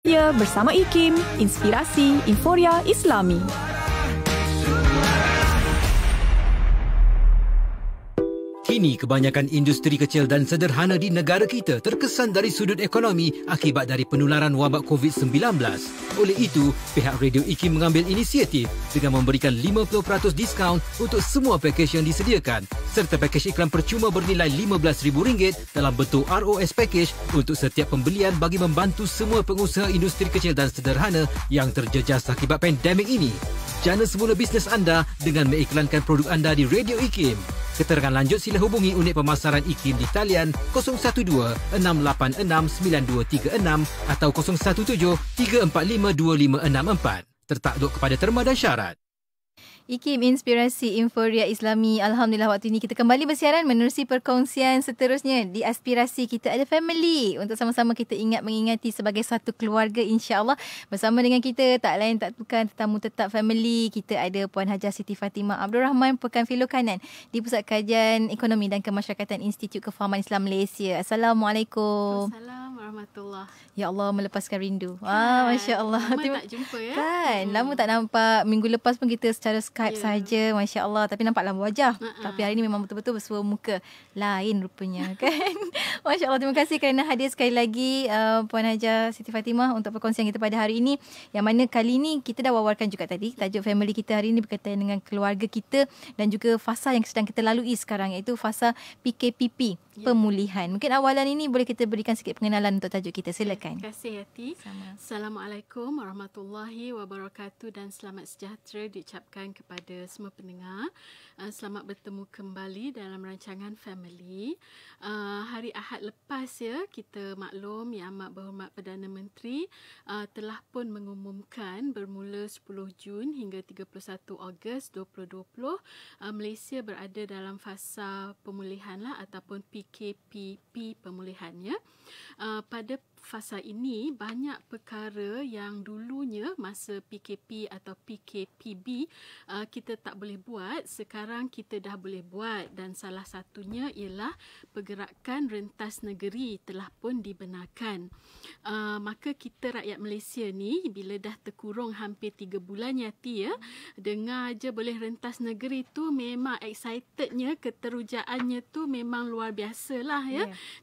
Ya, bersama IKIM, Inspirasi Inforia Islami. Kini kebanyakan industri kecil dan sederhana di negara kita terkesan dari sudut ekonomi akibat dari penularan wabak COVID-19. Oleh itu, pihak Radio IKIM mengambil inisiatif dengan memberikan 50% diskaun untuk semua pakej yang disediakan serta pakej iklan percuma bernilai RM15,000 dalam bentuk ROS package untuk setiap pembelian bagi membantu semua pengusaha industri kecil dan sederhana yang terjejas akibat pandemik ini. Jana semula bisnes anda dengan mengiklankan produk anda di Radio IKIM. Keterangan lanjut sila hubungi unit pemasaran IKIM di talian 012-686-9236 atau 017-345-2564. Tertakluk kepada terma dan syarat. IKIM Inspirasi Inforia Islami. Alhamdulillah waktu ini kita kembali bersiaran menerusi perkongsian seterusnya di Aspirasi Kita Ada Family. Untuk sama-sama kita mengingati sebagai satu keluarga, insya-Allah. Bersama dengan kita tak lain tak bukan tetamu tetap family. Kita ada Puan Hajah Siti Fatimah Abdul Rahman, Pekan Filo Kanan di Pusat Kajian Ekonomi dan Kemasyarakatan Institut Kefahaman Islam Malaysia. Assalamualaikum. Assalamualaikum warahmatullahi. Ya Allah, melepaskan rindu. Masya-Allah. Lama tak jumpa ya. Kan, lama tak nampak. Minggu lepas pun kita secara Skype saja, masya-Allah, tapi nampak lama wajah. Tapi hari ini memang betul-betul bersua muka. Lain rupanya kan. Masya-Allah, terima kasih kerana hadir sekali lagi Puan Hajah Siti Fatimah untuk perkongsian kita pada hari ini. Yang mana kali ini kita dah wawarkan juga tadi tajuk family kita hari ini berkaitan dengan keluarga kita dan juga fasa yang sedang kita lalui sekarang, iaitu fasa PKPP, pemulihan. Mungkin awalan ini boleh kita berikan sikit pengenalan untuk tajuk kita. Silakan. Terima kasih Yati. Assalamualaikum warahmatullahi wabarakatuh dan selamat sejahtera diucapkan kepada semua pendengar. Selamat bertemu kembali dalam rancangan Family. Hari Ahad lepas kita maklum Yang Amat Berhormat Perdana Menteri telah pun mengumumkan bermula 10 Jun hingga 31 Ogos 2020 Malaysia berada dalam fasa pemulihan ataupun PKPP pemulihannya. Pada fasa ini banyak perkara yang dulunya masa PKP atau PKPB kita tak boleh buat, sekarang kita dah boleh buat, dan salah satunya ialah pergerakan rentas negeri telah pun dibenarkan. Maka kita rakyat Malaysia ni bila dah terkurung hampir 3 bulan Yati dengar aja boleh rentas negeri tu memang excitednya, keterujaannya tu memang luar biasa lah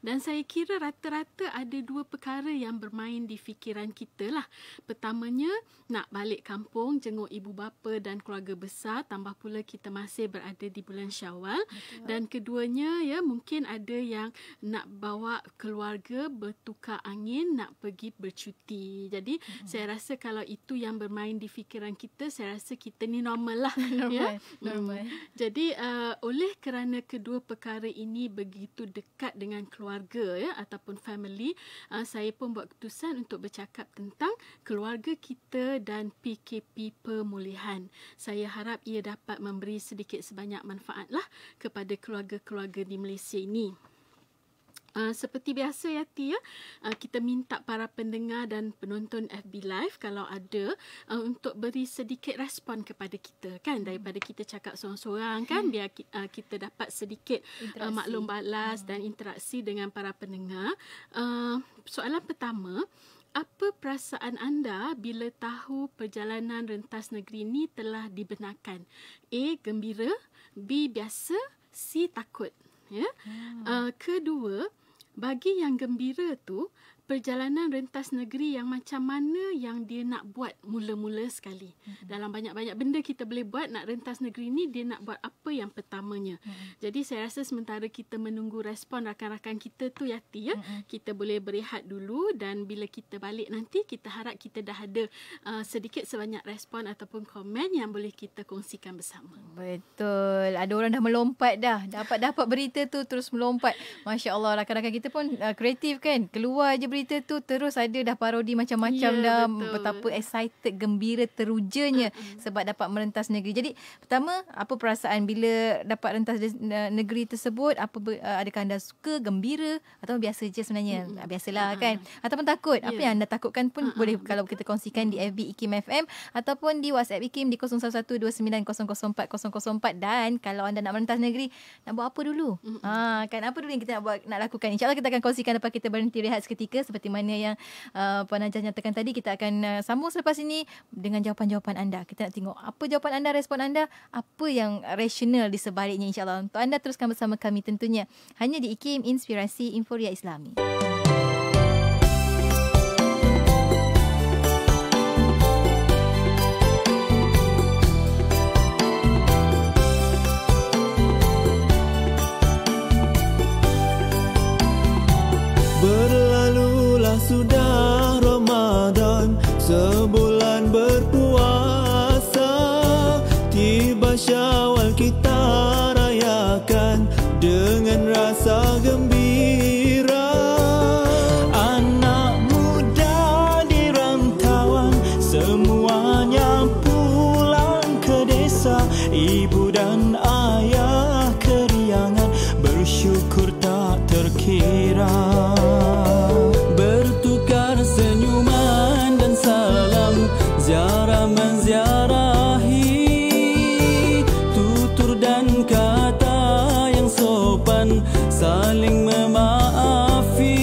Dan saya kira rata-rata ada dua perkara yang bermain di fikiran kita lah. Pertamanya, nak balik kampung, jenguk ibu bapa dan keluarga besar, tambah pula kita masih berada di bulan Syawal. Betul. Dan keduanya mungkin ada yang nak bawa keluarga bertukar angin, nak pergi bercuti. Jadi saya rasa kalau itu yang bermain di fikiran kita, saya rasa kita ni normal lah. Normal. Jadi oleh kerana kedua perkara ini begitu dekat dengan keluarga ataupun family, saya pun buat keputusan untuk bercakap tentang keluarga kita dan PKP pemulihan. Saya harap ia dapat memberi sedikit sebanyak manfaat lah kepada keluarga-keluarga di Malaysia ini. Seperti biasa Yati kita minta para pendengar dan penonton FB Live kalau ada untuk beri sedikit respon kepada kita kan, daripada kita cakap seorang-seorang kan, biar kita dapat sedikit maklum balas dan interaksi dengan para pendengar. Soalan pertama, apa perasaan anda bila tahu perjalanan rentas negeri ini telah dibenarkan? A. Gembira, B. Biasa, C. Takut. Kedua, bagi yang gembira tu, perjalanan rentas negeri yang macam mana yang dia nak buat mula-mula sekali. Dalam banyak-banyak benda kita boleh buat, nak rentas negeri ni dia nak buat apa yang pertamanya. Jadi saya rasa sementara kita menunggu respon rakan-rakan kita tu Yati kita boleh berehat dulu, dan bila kita balik nanti kita harap kita dah ada sedikit sebanyak respon ataupun komen yang boleh kita kongsikan bersama. Betul. Ada orang dah melompat dah. Dapat berita tu terus melompat. Masya-Allah, rakan-rakan kita pun kreatif kan. Keluar je berita tu terus ada dah parodi macam-macam dah. Betul. Betapa excited, gembira, terujanya sebab dapat merentas negeri. Jadi pertama, apa perasaan bila dapat rentas negeri tersebut? Adakah anda suka, gembira atau biasa je sebenarnya? Biasalah kan. Ataupun takut. Apa yang anda takutkan pun boleh kalau kita kongsikan di FB IKIM FM ataupun di WhatsApp IKIM di 0112900404. Dan kalau anda nak merentas negeri, nak buat apa dulu? Kan apa dulu yang kita nak lakukan? InsyaAllah kita akan kongsikan lepas kita berhenti rehat seketika. seperti mana yang Puan Najah nyatakan tadi. Kita akan sambung selepas ini dengan jawapan-jawapan anda. Kita nak tengok apa jawapan anda, respon anda, apa yang rasional di sebaliknya, insyaAllah. Untuk anda teruskan bersama kami tentunya hanya di IKIM Inspirasi Inforia Islami. Berlalulah sudah Ramadan, sebulan berpuasa. Tiba Syawal kita rayakan dengan rasa gembira. Anak muda di rantauan semuanya pulang ke desa. Ibu dan ayah keriangan bersyukur tak terkira. Bertukar senyuman dan salam, ziarah menziarahi, tutur dan kata yang sopan, saling memaafi.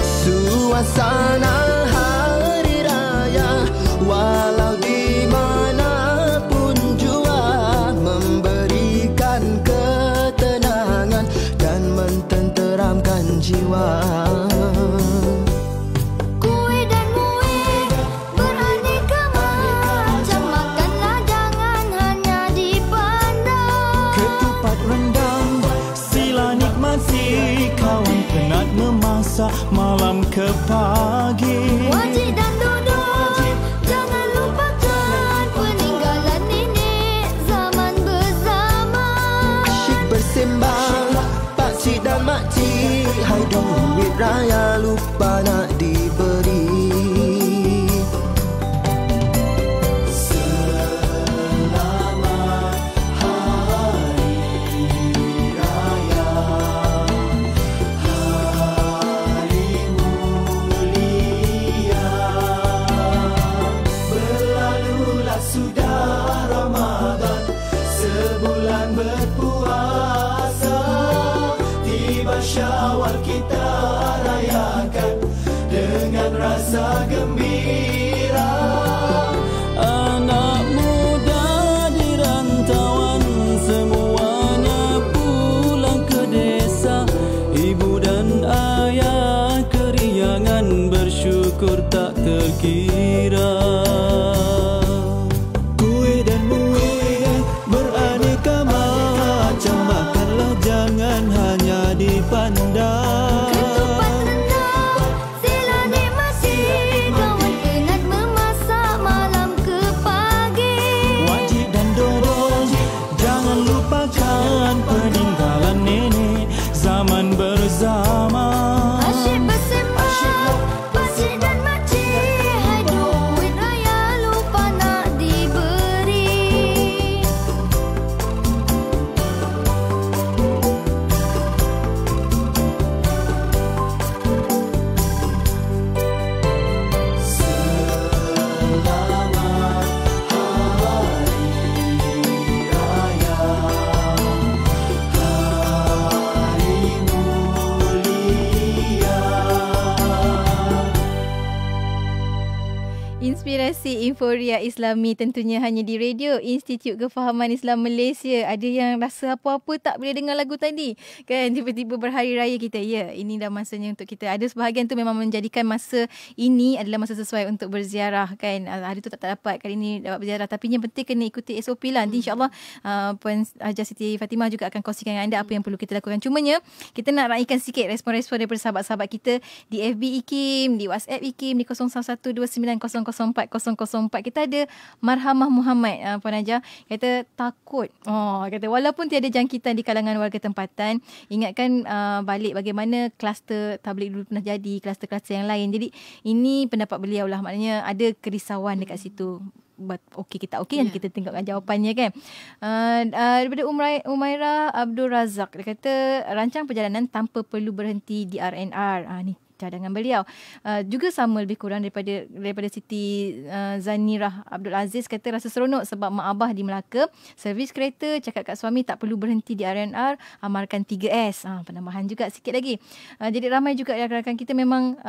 Suasana hari raya walau di manapun jua memberikan ketenangan dan mententeramkan jiwa. Kuih dan muih beraneka macam, makanlah jangan hanya dipandang. Ketupat rendang sila nikmati, kawan penat memasak malam ke pagi. Wajib dan duduk, jangan lupakan peninggalan nenek zaman berzaman. Asyik bersembang pakcik dan makcik, hai duit raya lupa nak diberi. Selamat Hari Raya, hari mulia. Berlalulah sudah Ramadan, sebulan berpuasa. Tiba Syawal kita rayakan dengan rasa gembira. Anak muda di rantauan semuanya pulang ke desa. Ibu dan ayah keriangan bersyukur tak terkira. Kuih dan muih beraneka macam, makanlah jangan hanya dipandang. Ketupat rendang sila nikmati, kawan penat memasak malam ke pagi. Wajib dan dodol jangan lupakan peninggalan nenek zaman berzaman. Asyik bersembang pakcik dan makcik, hai duit raya lupa nak diberi. Selamat Hari Raya, hari mulia. Inspirasi Inforia Islami tentunya hanya di Radio Institut Kefahaman Islam Malaysia. Ada yang rasa apa-apa tak boleh dengar lagu tadi kan, tiba-tiba berhari raya kita. Ya, ini dah masanya untuk kita. Ada sebahagian tu memang menjadikan masa ini adalah masa sesuai untuk berziarah kan. Hari tu tak dapat, kali ini dapat berziarah. Tapi yang penting kena ikuti SOP lah. Nanti insyaAllah Puan Hajah Siti Fatimah juga akan kongsikan dengan anda apa yang perlu kita lakukan. Cumanya kita nak raikan sikit respon-respon daripada sahabat-sahabat kita di FB IKIM, di WhatsApp IKIM, di 0112900404. Kita ada Marhamah Muhammad, Puan Najah, kata takut. Kata walaupun tiada jangkitan di kalangan warga tempatan, ingatkan balik bagaimana kluster tabligh dulu pernah jadi, kluster-kluster yang lain. Jadi ini pendapat beliau lah, maknanya ada kerisauan dekat situ. Okey kita okey, nanti kita tengokkan jawapannya kan. Daripada Umairah Abdul Razak, dia kata rancang perjalanan tanpa perlu berhenti di RNR. Ni cadangan beliau. Juga sama lebih kurang daripada Siti Zanirah Abdul Aziz, kata rasa seronok sebab mak abah di Melaka, servis kereta, cakap kat suami tak perlu berhenti di R&R, amalkan 3S. Penambahan juga sikit lagi. Jadi ramai juga rakan-rakan kita memang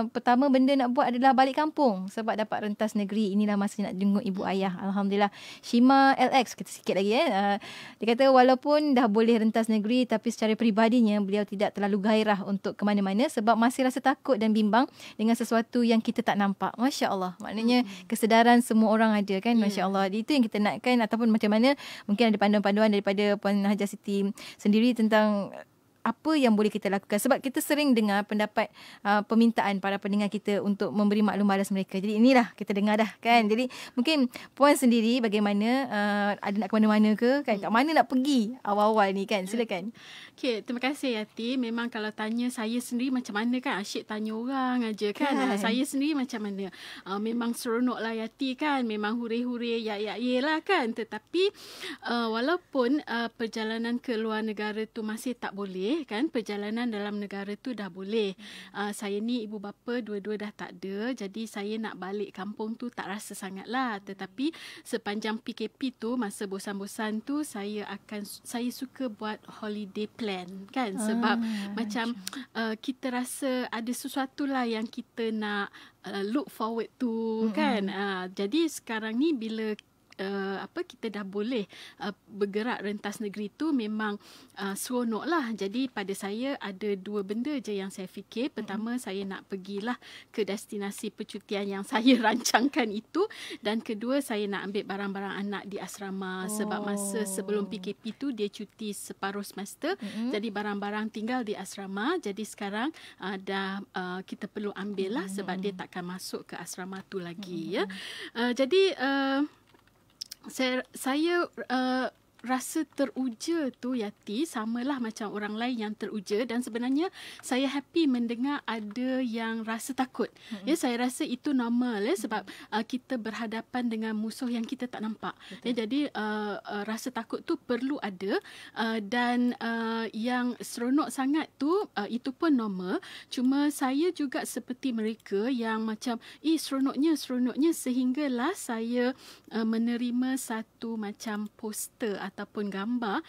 pertama benda nak buat adalah balik kampung sebab dapat rentas negeri. Inilah masa nak jenguk ibu ayah. Alhamdulillah. Shima LX kata sikit lagi. Dia kata walaupun dah boleh rentas negeri, tapi secara peribadinya beliau tidak terlalu gairah untuk ke mana-mana sebab masih rasa takut dan bimbang dengan sesuatu yang kita tak nampak. Masya Allah. Maknanya kesedaran semua orang ada kan. Masya Allah. Itu yang kita nakkan, ataupun macam mana mungkin ada panduan-panduan daripada Puan Hajah Siti sendiri tentang apa yang boleh kita lakukan. Sebab kita sering dengar pendapat permintaan para pendengar kita untuk memberi maklum balas mereka. Jadi inilah kita dengar dah kan. Jadi mungkin Puan sendiri bagaimana, ada nak ke mana-mana ke kan? Kat mana nak pergi awal-awal ni kan? Silakan. Okey, terima kasih Yati. Memang kalau tanya saya sendiri macam mana kan, asyik tanya orang aja kan. Saya sendiri macam mana? Memang seronok lah Yati kan. Memang huri-huri ya lah kan. Tetapi walaupun perjalanan ke luar negara tu masih tak boleh kan, perjalanan dalam negara tu dah boleh. Saya ni ibu bapa dua-dua dah tak ada, jadi saya nak balik kampung tu tak rasa sangat lah. Tetapi sepanjang PKP tu, masa bosan-bosan tu, saya suka buat holiday plan kan, sebab macam kita rasa ada sesuatu lah yang kita nak look forward to kan. Jadi sekarang ni bila kita dah boleh bergerak rentas negeri tu, memang seronok lah. Jadi pada saya ada dua benda je yang saya fikir. Pertama, saya nak pergilah ke destinasi percutian yang saya rancangkan itu, dan kedua, saya nak ambil barang-barang anak di asrama. Sebab masa sebelum PKP tu dia cuti separuh semester, jadi barang-barang tinggal di asrama. Jadi sekarang dah kita perlu ambil lah, sebab dia takkan masuk ke asrama tu lagi. Jadi saya rasa teruja tu Yati, samalah macam orang lain yang teruja, dan sebenarnya saya happy mendengar ada yang rasa takut. Ya, saya rasa itu normal sebab kita berhadapan dengan musuh yang kita tak nampak. Ya, jadi rasa takut tu perlu ada, dan yang seronok sangat tu itu pun normal. Cuma saya juga seperti mereka yang macam seronoknya sehinggalah saya menerima satu macam poster ataupun gambar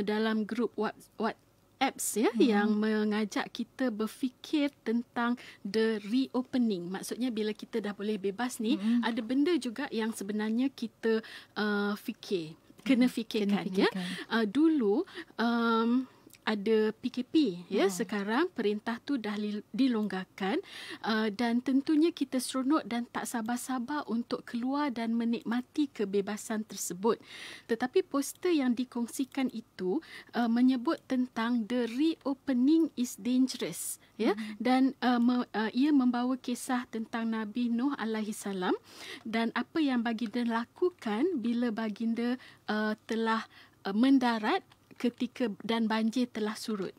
dalam grup WhatsApp yang mengajak kita berfikir tentang the reopening. Maksudnya bila kita dah boleh bebas ni, ada benda juga yang sebenarnya kita kena fikirkan. Ya. Dulu ada PKP, sekarang perintah tu dah dilonggarkan, dan tentunya kita seronok dan tak sabar-sabar untuk keluar dan menikmati kebebasan tersebut. Tetapi poster yang dikongsikan itu menyebut tentang the reopening is dangerous, dan ia membawa kisah tentang Nabi Nuh alaihi salam dan apa yang baginda lakukan bila baginda telah mendarat ketika dan banjir telah surut.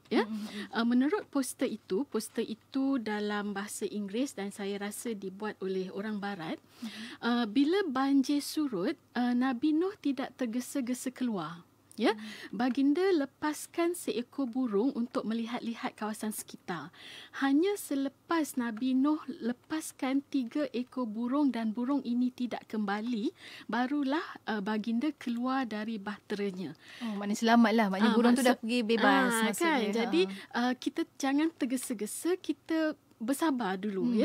Menurut poster itu dalam bahasa Inggeris dan saya rasa dibuat oleh orang Barat. Bila banjir surut, Nabi Nuh tidak tergesa-gesa keluar. Ya, baginda lepaskan seekor burung untuk melihat-lihat kawasan sekitar. Hanya selepas Nabi Nuh lepaskan 3 ekor burung dan burung ini tidak kembali, barulah baginda keluar dari bahteranya. Maknanya selamatlah. Maknanya burung tu dah pergi bebas. Kan? Jadi kita jangan tergesa-gesa, kita bersabar dulu.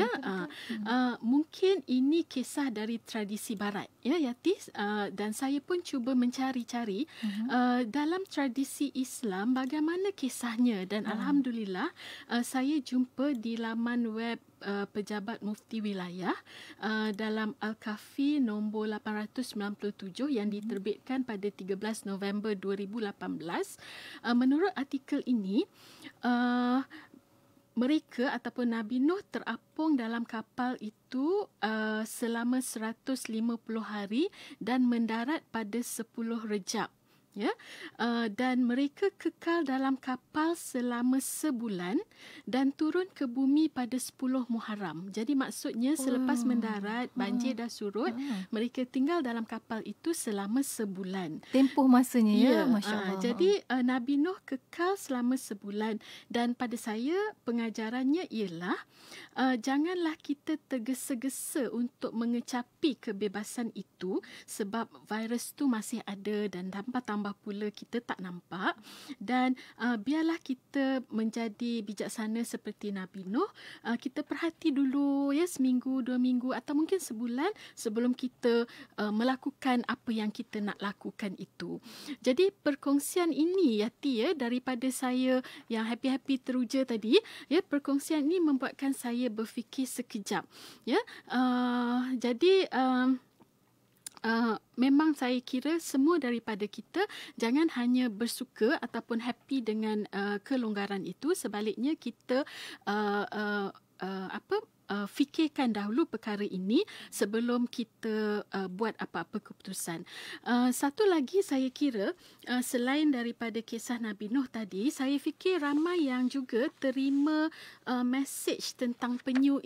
Mungkin ini kisah dari tradisi Barat, Yati, dan saya pun cuba mencari-cari dalam tradisi Islam bagaimana kisahnya, dan alhamdulillah saya jumpa di laman web Pejabat Mufti Wilayah dalam Al-Kafi nombor 897 yang diterbitkan pada 13 November 2018. Menurut artikel ini, mereka ataupun Nabi Nuh terapung dalam kapal itu selama 150 hari dan mendarat pada 10 Rejab. ya, dan mereka kekal dalam kapal selama sebulan dan turun ke bumi pada 10 Muharram. Jadi maksudnya selepas mendarat, banjir dah surut, mereka tinggal dalam kapal itu selama sebulan. Tempoh masanya ya, Masya Allah. Jadi Nabi Nuh kekal selama sebulan, dan pada saya pengajarannya ialah janganlah kita tergesa-gesa untuk mengecapi kebebasan itu, sebab virus tu masih ada dan tambah pula kita tak nampak. Dan biarlah kita menjadi bijaksana seperti Nabi Nuh. Kita perhati dulu ya, seminggu, 2 minggu atau mungkin sebulan sebelum kita melakukan apa yang kita nak lakukan itu. Jadi perkongsian ini Yati ya, daripada saya yang happy-happy teruja tadi ya, perkongsian ini membuatkan saya berfikir sekejap ya. Jadi memang saya kira semua daripada kita jangan hanya bersuka ataupun happy dengan kelonggaran itu. Sebaliknya kita fikirkan dahulu perkara ini sebelum kita buat apa-apa keputusan. Satu lagi saya kira selain daripada kisah Nabi Nuh tadi, saya fikir ramai yang juga terima message tentang penyu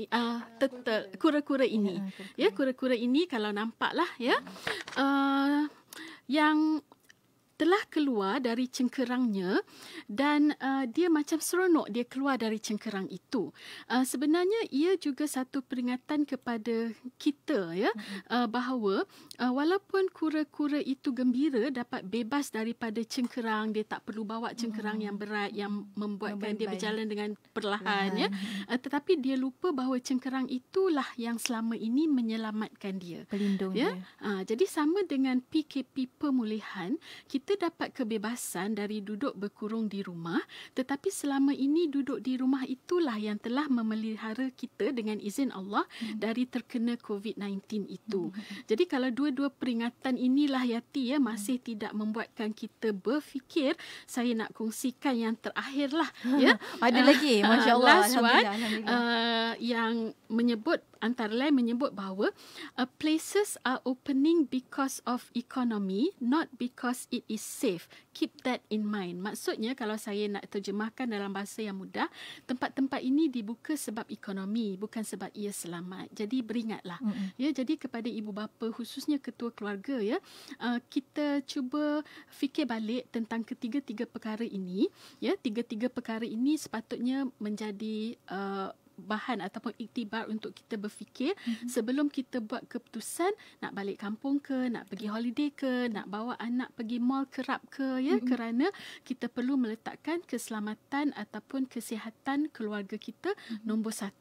kura-kura ini. Ya, kura-kura ini kalau nampaklah ya, yang telah keluar dari cengkerangnya dan dia macam seronok dia keluar dari cengkerang itu. Sebenarnya ia juga satu peringatan kepada kita ya, bahawa walaupun kura-kura itu gembira dapat bebas daripada cengkerang, dia tak perlu bawa cengkerang yang berat yang membuatkan dia berjalan dengan perlahan ya, tetapi dia lupa bahawa cengkerang itulah yang selama ini menyelamatkan dia, pelindung ya. dia. Jadi sama dengan PKP pemulihan, kita dapat kebebasan dari duduk berkurung di rumah, tetapi selama ini duduk di rumah itulah yang telah memelihara kita dengan izin Allah dari terkena COVID-19 itu. Jadi kalau dua-dua peringatan inilah Yati ya masih tidak membuatkan kita berfikir, saya nak kongsikan yang terakhir lah ya. Ada lagi, Masya Allah. Last one, yang menyebut antara lain menyebut bahawa places are opening because of economy, not because it is safe. Keep that in mind. Maksudnya kalau saya nak terjemahkan dalam bahasa yang mudah, tempat-tempat ini dibuka sebab ekonomi, bukan sebab ia selamat. Jadi beringatlah. Ya, jadi kepada ibu bapa khususnya ketua keluarga ya, kita cuba fikir balik tentang ketiga-tiga perkara ini. Ya, tiga-tiga perkara ini sepatutnya menjadi bahan ataupun iktibar untuk kita berfikir sebelum kita buat keputusan nak balik kampung ke, nak pergi holiday ke, nak bawa anak pergi mall kerap ke ya, kerana kita perlu meletakkan keselamatan ataupun kesihatan keluarga kita nombor 1.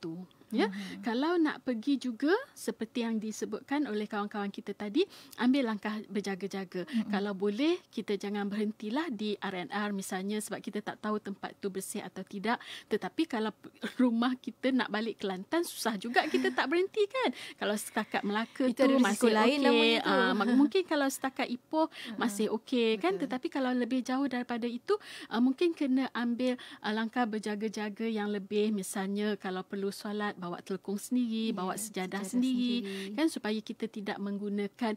Ya, kalau nak pergi juga seperti yang disebutkan oleh kawan-kawan kita tadi, ambil langkah berjaga-jaga. Kalau boleh kita jangan berhentilah di R&R misalnya sebab kita tak tahu tempat tu bersih atau tidak. Tetapi kalau rumah kita nak balik Kelantan, susah juga kita tak berhenti kan. Kalau setakat Melaka itu tu masih okey. Mungkin kalau setakat Ipoh masih okey kan. Tetapi kalau lebih jauh daripada itu, mungkin kena ambil langkah berjaga-jaga yang lebih. Misalnya kalau perlu solat, bawa telekung sendiri, bawa sejadah sendiri kan, supaya kita tidak menggunakan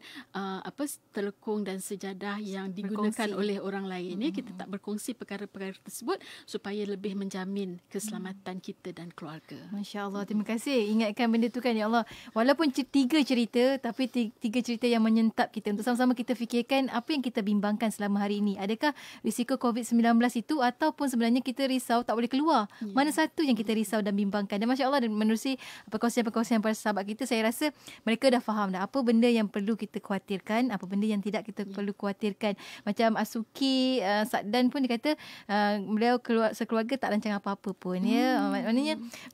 telekung dan sejadah yang digunakan oleh orang lain. Kita tak berkongsi perkara-perkara tersebut supaya lebih menjamin keselamatan kita dan keluarga. Masya Allah, terima kasih. Ingatkan benda tu kan ya Allah. Walaupun 3 cerita, tapi 3 cerita yang menyentap kita untuk sama-sama kita fikirkan apa yang kita bimbangkan selama hari ini. Adakah risiko COVID-19 itu ataupun sebenarnya kita risau tak boleh keluar? Mana satu yang kita risau dan bimbangkan? Dan Masya Allah, dan menerusi perkongsian-perkongsian para sahabat kita, saya rasa mereka dah faham dah apa benda yang perlu kita khawatirkan, apa benda yang tidak kita perlu khawatirkan. Macam Asuki Saddan pun dia kata beliau sekeluarga tak rancang apa-apa pun ya.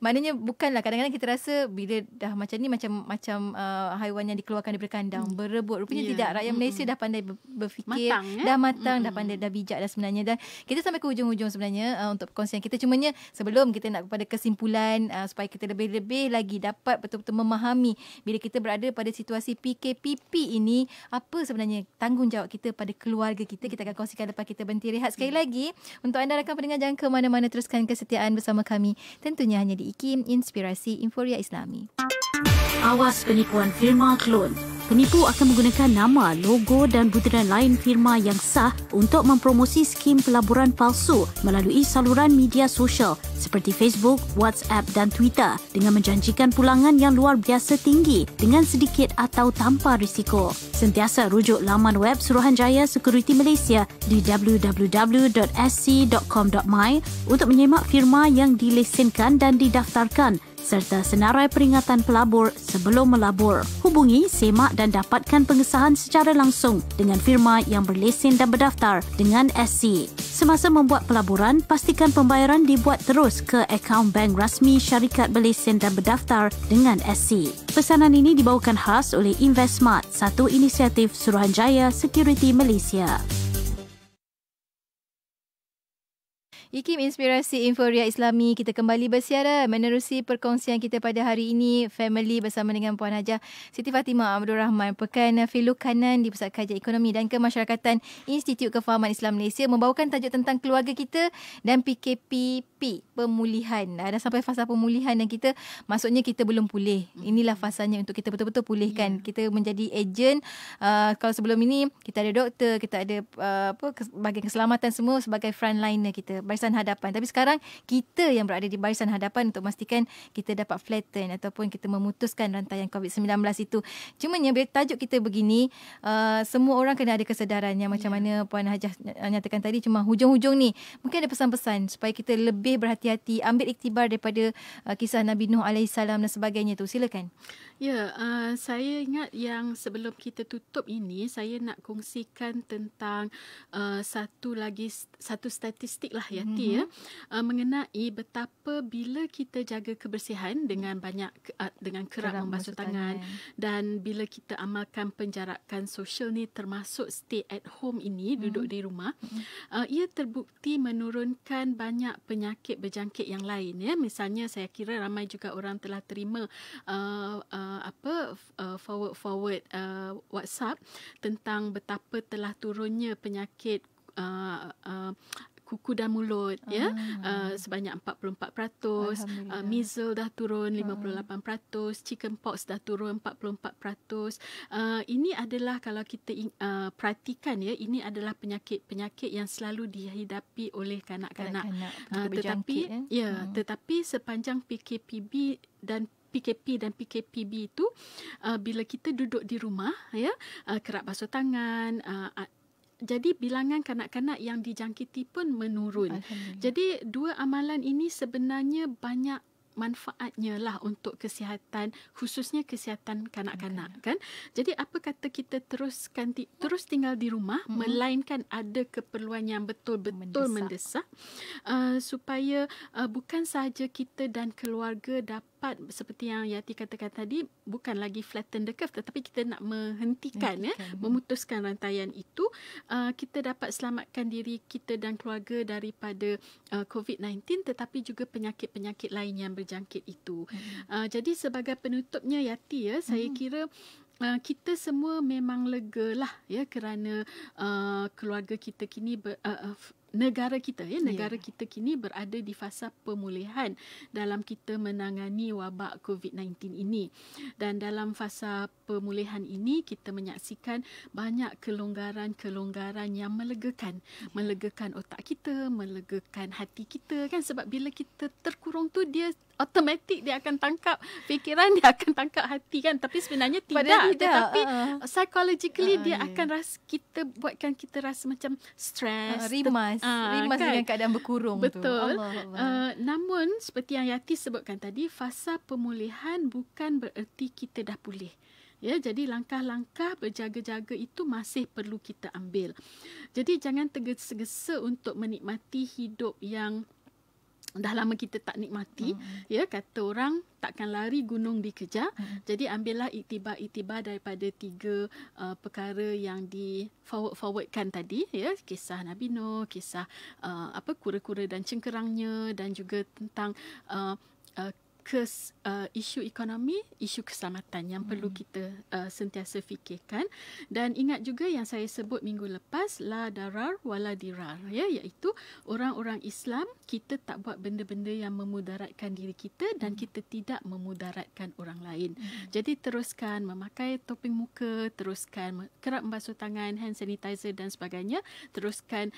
Maknanya bukanlah, kadang-kadang kita rasa bila dah macam ni macam haiwan yang dikeluarkan daripada kandang berebut. Rupanya tidak. Rakyat Malaysia dah pandai berfikir, dah matang, dah pandai, dah bijak dah sebenarnya. Dan kita sampai ke hujung-hujung sebenarnya untuk perkongsian kita. Cumanya sebelum kita nak kepada kesimpulan supaya kita lebih lagi dapat betul-betul memahami bila kita berada pada situasi PKPP ini, apa sebenarnya tanggungjawab kita pada keluarga kita. Kita akan kongsikan lepas kita berhenti rehat. Sekali lagi, untuk anda rakan pendengar, jangan ke mana-mana, teruskan kesetiaan bersama kami. Tentunya hanya di IKIM, Inspirasi Inforia Islami. Awas penipuan firma klon. Penipu akan menggunakan nama, logo dan butiran lain firma yang sah untuk mempromosi skim pelaburan palsu melalui saluran media sosial seperti Facebook, WhatsApp dan Twitter dengan menjanjikan pulangan yang luar biasa tinggi dengan sedikit atau tanpa risiko. Sentiasa rujuk laman web Suruhanjaya Security Malaysia di www.sc.com.my untuk menyemak firma yang dilesenkan dan didaftarkan serta senarai peringatan pelabur sebelum melabur. Hubungi, semak dan dapatkan pengesahan secara langsung dengan firma yang berlesen dan berdaftar dengan SC. Semasa membuat pelaburan, pastikan pembayaran dibuat terus ke akaun bank rasmi syarikat berlesen dan berdaftar dengan SC. Pesanan ini dibawakan khas oleh InvestSmart, satu inisiatif Suruhanjaya Security Malaysia. IKIM Inspirasi Inforia Islami, kita kembali bersiaran menerusi perkongsian kita pada hari ini, family bersama dengan Puan Hajah Siti Fatimah Abdul Rahman, Pekan Filuk Kanan di Pusat Kajian Ekonomi dan Kemasyarakatan Institut Kefahaman Islam Malaysia, membawakan tajuk tentang keluarga kita dan PKPP, pemulihan. Dah sampai fasa pemulihan dan kita, maksudnya kita belum pulih. Inilah fasanya untuk kita betul-betul pulihkan. Kita menjadi ejen. Kalau sebelum ini kita ada doktor, kita ada bahagian keselamatan semua sebagai frontliner kita, barisan hadapan. Tapi sekarang kita yang berada di barisan hadapan untuk memastikan kita dapat flatten ataupun kita memutuskan rantaian COVID-19 itu. Cumanya bila tajuk kita begini, semua orang kena ada kesedaran yang macam mana Puan Hajah nyatakan tadi, cuma hujung-hujung ni mungkin ada pesan-pesan supaya kita lebih berhati-hati, ambil iktibar daripada kisah Nabi Nuh AS dan sebagainya tu. Silakan. Ya, saya ingat yang sebelum kita tutup ini, saya nak kongsikan tentang satu statistik lah Yati, mengenai betapa bila kita jaga kebersihan dengan banyak dengan kerap membasuh tangan dan bila kita amalkan penjarakan sosial ni, termasuk stay at home ini, duduk di rumah, ia terbukti menurunkan banyak penyakit berjangkit yang lain, ya. Misalnya saya kira ramai juga orang telah terima forward WhatsApp tentang betapa telah turunnya penyakit kuku dan mulut, ya, sebanyak 44%, measles dah turun 58%, chickenpox dah turun 44%. Ini adalah, kalau kita perhatikan, ya, ini adalah penyakit-penyakit yang selalu dihidapi oleh kanak-kanak. Tetapi sepanjang PKP dan PKPB itu, bila kita duduk di rumah, ya, kerap basuh tangan, jadi bilangan kanak-kanak yang dijangkiti pun menurun. Jadi dua amalan ini sebenarnya banyak manfaatnya lah untuk kesihatan, khususnya kesihatan kanak-kanak, kan. Jadi apa kata kita terus tinggal di rumah, melainkan ada keperluan yang betul-betul mendesak, supaya bukan sahaja kita dan keluarga dapat, seperti yang Yati katakan tadi, bukan lagi flatten the curve, tetapi kita nak menghentikan, memutuskan rantaian itu, kita dapat selamatkan diri kita dan keluarga daripada COVID-19, tetapi juga penyakit-penyakit lain yang berjangkit itu. Jadi sebagai penutupnya, Yati, ya, saya kira kita semua memang lega lah, ya, kerana keluarga kita kini negara kita kini berada di fasa pemulihan dalam kita menangani wabak COVID-19 ini. Dan dalam fasa pemulihan ini kita menyaksikan banyak kelonggaran-kelonggaran yang melegakan otak kita, melegakan hati kita, kan. Sebab bila kita terkurung tu, dia automatik dia akan tangkap fikiran, dia akan tangkap hati, kan. Tapi sebenarnya tidak. Tetapi psychologically dia akan buatkan kita rasa macam stres, rimas kan? Dengan keadaan berkurung. Betul. Namun seperti yang Yati sebutkan tadi, fasa pemulihan bukan bererti kita dah pulih. Ya, jadi langkah-langkah berjaga-jaga itu masih perlu kita ambil. Jadi jangan tergesa-gesa untuk menikmati hidup yang dah lama kita tak nikmati. Ya, kata orang, takkan lari gunung dikejar. Jadi ambillah iktibar daripada 3 perkara yang di forwardkan tadi, ya, kisah Nabi Nuh, kisah kura-kura dan cengkerangnya, dan juga tentang isu ekonomi, isu keselamatan yang perlu kita sentiasa fikirkan. Dan ingat juga yang saya sebut minggu lepas, la darar wala dirar, ya, iaitu orang-orang Islam, kita tak buat benda-benda yang memudaratkan diri kita dan kita tidak memudaratkan orang lain. Jadi teruskan memakai topeng muka, teruskan kerap membasuh tangan, hand sanitizer dan sebagainya, teruskan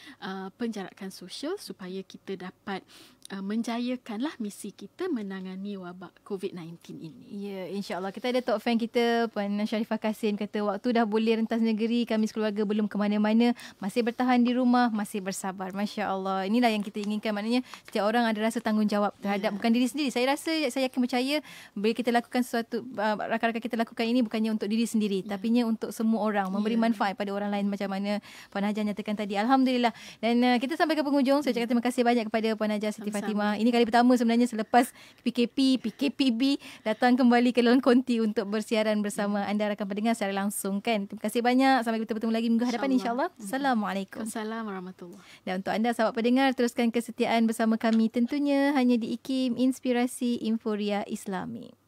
penjarakan sosial supaya kita dapat menjayakanlah misi kita menangani wabak COVID-19 ini. Ya, insyaAllah. Kita ada top fan kita, Puan Sharifah Kasim, kata waktu dah boleh rentas negeri, kami sekeluarga belum ke mana-mana, masih bertahan di rumah, masih bersabar. Masya Allah. Inilah yang kita inginkan. Maknanya setiap orang ada rasa tanggungjawab terhadap bukan diri sendiri. Saya rasa, saya yakin percaya bila kita lakukan sesuatu, rakan-rakan kita lakukan ini bukannya untuk diri sendiri, tapinya untuk semua orang, memberi manfaat pada orang lain macam mana Puan Hajar nyatakan tadi. Alhamdulillah. Dan kita sampai ke penghujung. Saya cakap terima kasih banyak kepada Puan Hajar Siti Fatimah. Ini kali pertama sebenarnya selepas PKPB datang kembali ke dalam konti untuk bersiaran bersama anda rakan pendengar secara langsung kan. Terima kasih banyak. Sampai kita bertemu lagi minggu hadapan insya-Allah. Assalamualaikum. Assalamualaikum warahmatullahi. Dan untuk anda sahabat pendengar, teruskan kesetiaan bersama kami tentunya hanya di IKIM Inspirasi Inforia Islami.